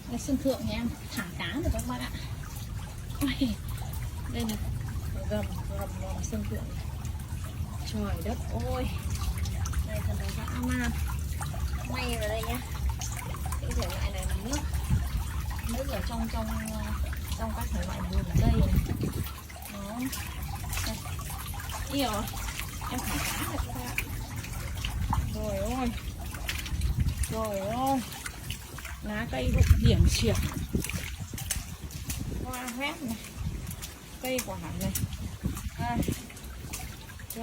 Cái sân thượng nhà em thả cá rồi các bạn ạ. Ôi, đây là gầm sân thượng. Trời đất ơi, đây thật là dã man. May vào đây nhá. Cái thể loại này là nước ở trong các thể loại vườn cây này. Đó. Yêu em thả cá rồi các bạn. Rồi ôi, rồi ôi, lá cây rụng điểm xỉa, hoa hoét này, cây quả này.